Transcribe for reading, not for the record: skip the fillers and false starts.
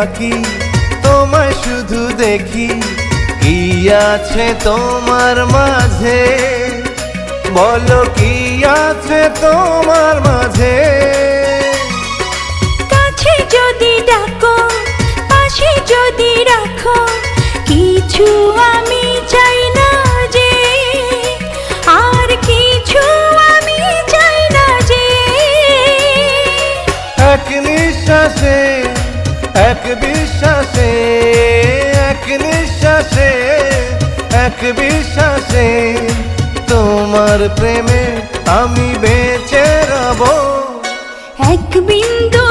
থাকি, তোমায় শুধু দেখি। কি আছে তোমার মাঝে, বলো কি আছে তোমার মাঝে। কাছে যদি ডাকো, পাশে যদি রাখো, কিছু আমি চাই না যে, আর কিছু আমি চাই না যে। এক নিঃশ্বাসে, এক বিশ্বাসে, এক নিঃশ্বাসে, এক বিশ্বাসে, তোমার প্রেমে আমি বেঁচে রব। এক বিন্দু